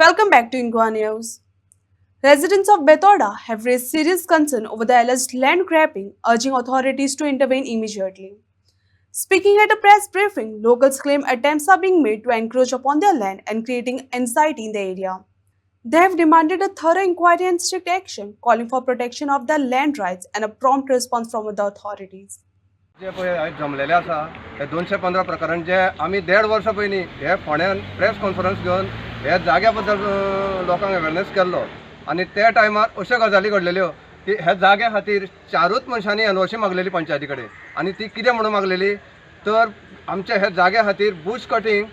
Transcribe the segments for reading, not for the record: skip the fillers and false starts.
Welcome back to Ingwa News. Residents of Bethoda have raised serious concern over the alleged land grabbing, urging authorities to intervene immediately. Speaking at a press briefing, locals claim attempts are being made to encroach upon their land and creating anxiety in the area. They have demanded a thorough inquiry and strict action, calling for protection of their land rights and a prompt response from the authorities. जे पळय आयज जमलेले आसा हे 215 प्रकरण जे आमी 1.5 वर्सां पयलीं हे फोंड्यान प्रेस कॉन्फरन्स घेवन हे जाग्या बद्दल लोकांक अवेरनेस केल्लो आनी त्या टायमार अश्यो गजाली घडलेल्यो की ह्या जाग्या खातीर 4 मनशांनी एनओसी मागलेली पंचायती कडेन आनी ती कितें म्हणून मागलेली तर आमच्या ह्या जाग्या खातीर बुश कटींग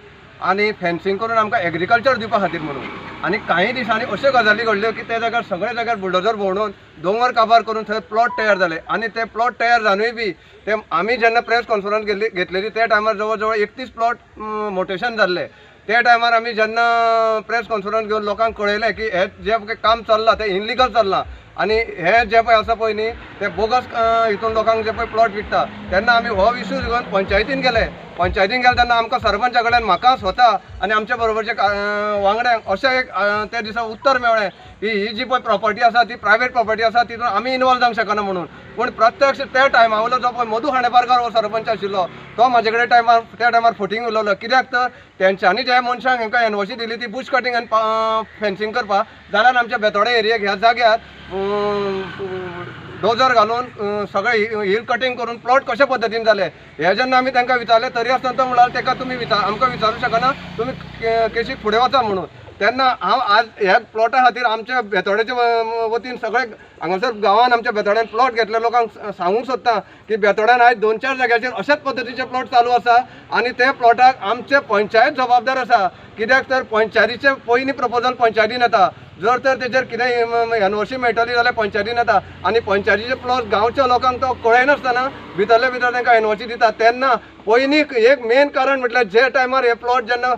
आनी फेन्सिंग करून आमकां एग्रीकल्चर दिवपा खातीर म्हणून आनी काही दिसांनी अश्यो गजाली घडल्यो की त्या जाग्यार सगळ्या जाग्यार बुलडोजर भोंवडून दोंगर काबार करून थंय प्लॉट तयार जाले आनी ते प्लॉट तयार जावनूय बी ते आमी जेन्ना प्रेस कॉन्फरन्स घेतलेली त्या टायमार जवळ जवळ 31 प्लॉट मोटेशन जाल्ले त्या टायमार आमी जेन्ना प्रेस कॉन्फरन्स घेवन लोकांक कळयलें की हे जे काम चल्लां तें इनलिगल चल्लां आनी हे जे पळय आसा पळय न्ही ते बोगस हितून लोकांक जे पळय प्लॉट विकता तेन्ना आमी हो इशू घेवन पंचायतीन गेले तेन्ना आमकां सरपंचा कडल्यान म्हाका स्वता आनी आमच्या बरोबरचे वांगड्यांक अशें एक त्या दिसा उत्तर मेळ्ळें की ही जी पळय प्रॉपर्टी आसा ती प्रायवेट प्रॉपर्टी आसा तितून आमी इनवॉल्व जावंक शकना म्हणून पूण प्रत्यक्ष त्या टायमावयलो जो पळय मधू हाणेपारकार हो सरपंच आशिल्लो तो म्हाजे कडेन त्या टायमार फुटींग उलयलो कित्याक तर तेंच्यांनी ज्या मनशांक हांकां एनओसी दिली ती बुश कटींग आनी फेन्सिंग करपाक जाल्यार आमच्या बेतोडे एरियेक ह्या जाग्यार डोजर घालून सगळे हिल कटींग करून प्लॉट कशा पद्दतीन जाले हे जेन्ना आमी तांकां विचारले तरी आसतना तो म्हणालो तेका तुमी आमकां विचारूं शकना तुमी केसीक फुडें वचा म्हणून तेन्ना हांव आज ह्या प्लॉटा खातीर आमच्या बेतोड्याच्या वतीन सगळे हांगासर गांवांत आमच्या बेतोड्यान प्लॉट घेतले लोकांक सांगूंक सोदता की बेतोड्यान आयज 2-4 जाग्याचेर अशाच पद्दतीचे प्लॉट चालू आसा आनी ते प्लॉटाक आमचे पंचायत जबाबदार आसा कित्याक तर पंचायतीचे पयलीं प्रपोजल पंचायतीन येता जर तर तेजेर कितें एनओसी मेळटली जाल्यार पंचायतीन येता आनी पंचायतीचे प्लॉट गांवच्या लोकांक तो कळयनासतना भितरले भितर तांकां एनओसी दिता तेन्ना पयलीं एक मेन कारण म्हटल्यार जे टायमार हे प्लॉट जेन्ना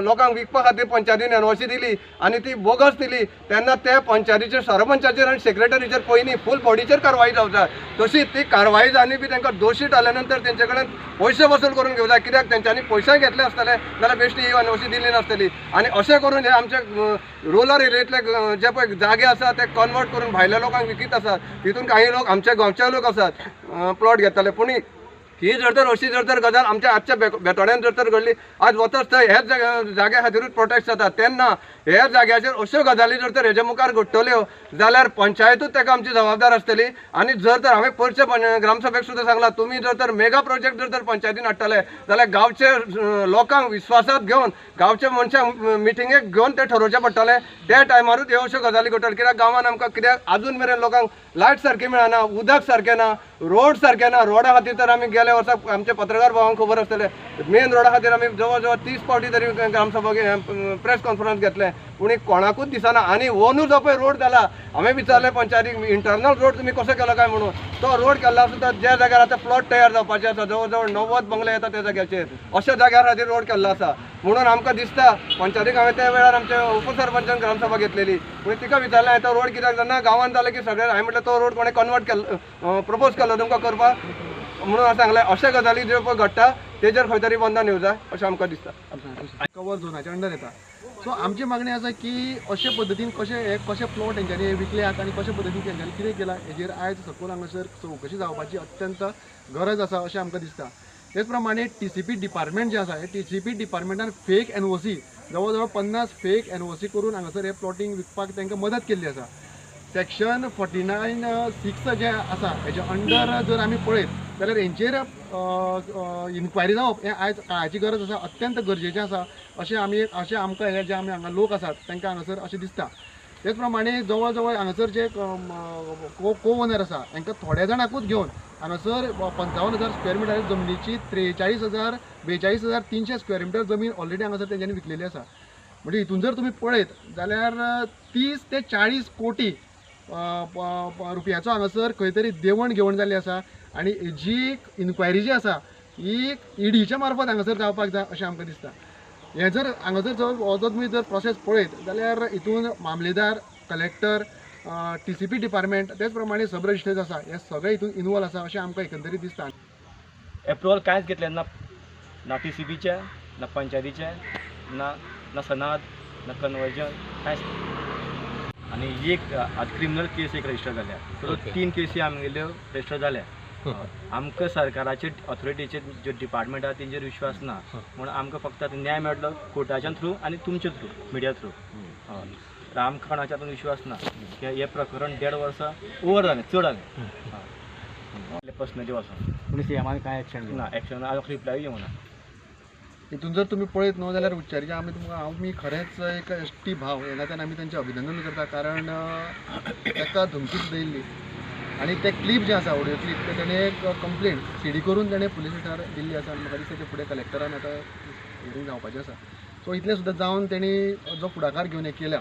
लोकांक विकपा खातीर पंचायतीन एनओसी दिली आनी ती बोगस दिली तेन्ना ते पंचायतीचे सरपंचाचेर आनी सेक्रेटरीचेर पयलीं फूल बॉडीचेर कारवाई जावंक जाय तशी ती कारवाई जावनी बी तांकां दोशी जाल्या नंतर तेंचे कडेन पयशे वसूल करून घेवं जाय कित्याक तेंच्यांनी पयशे घेतले आसतले जाल्यार बेश्टी ही एनओसी दिली नासतली आनी अशें करून हे आमचे रुरल एरियेंतले जे पळय जागे आसा ते कन्वर्ट करून भायल्या लोकांक विकीत आसात तितून काही लोक आमचे गोंयचे लोक आसात प्लॉट घेतले पूण ही जर तर अशी जर तर गजाल आमच्या आजच्या बेतोड्यान जर तर घडली आज वतच थंय हेच जाग्या खातीरूच प्रोटेक्ट जाता तेन्ना हे जाग्याचेर अश्यो गजाली जर तर हेजे मुखार घडटल्यो जाल्यार पंचायतूच ताका आमची जबाबदार आसतली आनी जर तर हांवें परचे ग्रामसभेक सुद्दां सांगलां तुमी जर तर मेगा प्रोजेक्ट जर तर पंचायतीन हाडटले जाल्यार गांवचे लोकांक विश्वासात घेवन गांवचे मनशांक मिटिंगेक घेवन ते ठरोवचें पडटलें त्या टायमारूच ह्यो अश्यो गजाली घडटल्यो कित्याक गांवांत आमकां कित्याक आजून मेरेन लोकांक लायट सारकी मेळना उदक सारकें ना रोड सारके ना रोडा खातीर तर आमी गेल्या वर्सा आमचे पत्रकार भावांक खबर आसतले मेन रोडा खातीर आमी जवळ जवळ 30 फावटी तरी ग्रामसभा प्रेस कॉन्फरन्स घेतले पूण कोणाकूच दिसना आनी ओनू जो पळय रोड जाला हांवें विचारलें पंचायतीक इंटरनल रोड तुमी कसो केलो काय म्हणून तो रोड केल्लो सुद्दां ज्या जाग्यार आतां प्लॉट तयार जावपाचे आसा जवळ जवळ 90 बंगले येता त्या जाग्याचेर अशा जाग्यार खातीर रोड केल्लो आसा म्हणून आमकां दिसता पंचायतीक हांवें त्या वेळार आमच्या उपसरपंचान ग्रामसभा घेतलेली पूण तिका विचारलें हांवें तो रोड कित्याक जेन्ना गांवांत जालें की सगळे हांवें म्हटलें तो रोड कोणें कन्वर्ट केल्लो प्रपोज केल्लो तुमकां करपाक म्हणून हांवें सांगलें अशे गजाली ज्यो पळय घडटा तेजेर खंय तरी बंधन येवं जाय अशें आमकां दिसता कवर झोनाच्या अंडर येता सो आमची मागणी आसा की अशे पद्दतीन कशे प्लॉट तेंच्यांनी विकल्यात आनी कशे पद्दतीन तेंच्यांनी कितें केलां हेजेर आयज सकयल हांगासर चवकशी जावपाची अत्यंत गरज आसा अशें आमकां दिसता तेच प्रमाणे TCP डिपार्टमेंट जे आसा हे TCP डिपार्टमेंटान फेक एनओसी जवळ जवळ 50 फेक एनओसी करून हांगासर हे प्लॉटिंग विकपाक तांकां मदत केल्ली आसा सेक्शन 49(6) जे आसा हेजे अंडर जर आमी पळयत जाल्यार हेंचेर इन्क्वायरी जावप हें आयज काळाची गरज आसा अत्यंत गरजेचें आसा अशें आमकां हे जे आमी हांगा लोक आसात तांकां हांगासर अशें दिसता तेच प्रमाणे जवळ जवळ हांगासर जे को ओनर आसा तांकां थोड्या जाणांकूच घेवन हांगासर 55,000 स्क्वेअर मिटर जमनीची 42,300 स्क्वेअर मिटर जमीन ऑलरेडी हांगासर तेंच्यांनी विकलेली आसा म्हणजे हितून जर तुमी पळयत जाल्यार 30 ते 40 कोटी रुपयाचो हांगासर खंय तरी देवण घेवण जाल्ली आसा आनी जी इन्क्वायरी जी आसा ही ईडीच्या मार्फत हांगासर जावपाक जाय अशें आमकां दिसता हें जर हांगासर जर तुमी जर प्रोसेस पळयत जाल्यार हितून मामलेदार कलेक्टर TCP डिपार्टमेंट तेच प्रमाणे सब रजिस्ट्रेज आसा हे सगळे हितून इनवॉल्व आसा अशें आमकां एकंदरीत दिसता एप्रुवल कांयच घेतलें ना TCPचे ना पंचायतीचे ना सनाद ना कन्वर्जन कांयच ना आनी एक आतां क्रिमिनल केस एक रजिस्टर जाल्या सो 3 केसी आमगेल्यो रजिस्टर जाल्या आमकां सरकाराचे ऑथॉरिटीचे जे डिपार्टमेंट आहा तेंचेर विश्वास ना म्हणून आमकां फक्त आतां न्याय मेळटलो कोर्टाच्या थ्रू आनी तुमचे थ्रू मिडिया थ्रू हय तर आमकां कोणाच्या हातून विश्वास ना की हें प्रकरण 1.5 वर्सां ओवर जालें चड जालें पर्सनली वचून पूण सीएमान कांय एक्शन ना एक्शन आजून रिप्लाय येवंक ना हितून जर तुमी पळयत न्हू जाल्यार उच्चारचे आमी खरेंच एक एसटी भाव हे नात्यान आमी तेंचें अभिनंदन करता कारण ताका धमकी सुद्दां दिल्ली आनी ते क्लीप जे आसा ऑडियो क्लीप ते तेणें एक कंप्लेंट सीडी करून तेणें पुलीस स्टेशनार दिल्ली आसा आनी म्हाका दिसता ते फुडें कलेक्टरान आतां हियरींग जावपाचें आसा सो इतलें सुद्दां जावन तेणी जो फुडाकार घेवन हें केल्या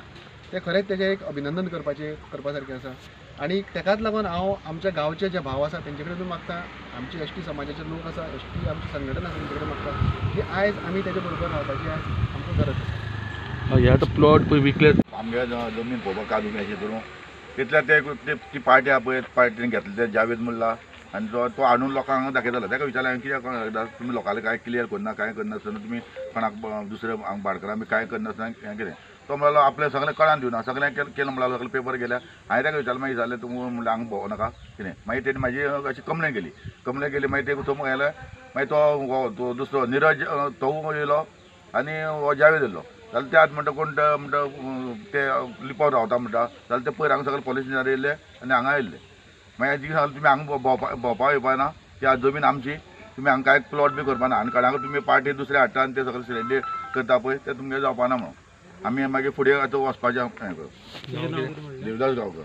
ते खरेंच तेजें एक अभिनंदन करपा सारकें आसा आनी ताकाच लागून हांव आमच्या गांवचे जे भाव आसा तेंचे कडेन मागता आमचे एसटी समाजाचे लोक आसा एसटी आमचे संघटन आसा तेंचे कडेन मागता की आयज आमी तेजे बरोबर रावपाची आयज आमकां गरज आसा हे आतां प्लॉट पळय विकले आमगे जमीन पळोवपाक काजू अशें करून तितल्या ती पार्टी आहा पळय पार्टीन घेतले ते जावेद मुल्ला आनी तो हाडून लोकांक दाखयतालो ताका विचारलें कित्याक तुमी लोकांले कांय क्लियर करना कांय करनासतना तुमी कोणाक दुसरे भाडकारां बी कांय करनासतना हें कितें तो म्हणलो आपलें सगळें कळान दिवना सगळें केलें म्हणल्यार सगळें पेपर गेल्या हांवें ताका विचारलें मागीर जालें तुमी म्हणलें हांगा भोंवो नाका कितें मागीर तेणी म्हाजी अशी कंप्लेन केली मागीर ते थंय गेले मागीर तो दुसरो निरज तो येयलो आनी हो जावेद येयलो जाल्यार ते आतां म्हणटा कोण म्हणटा ते लिपावर रावता म्हणटा जाल्यार ते पयर हांगा सगळे पुलीस स्टेशनार येयले आनी हांगा येयले मागीर जी सांगलें तुमी हांगा भोंवपाक येवपा ना ती आज जमीन आमची तुमी हांगा कांय प्लॉट बी करपा ना आनी कोणाक तुमी पार्टी दुसरे हाडटा आनी ते सगळे सिलेंडर करता पळय ते तुमगे जावपा ना म्हणून आमी मागीर फुडें आतां वचपाचें हें कर देवदास गांवकर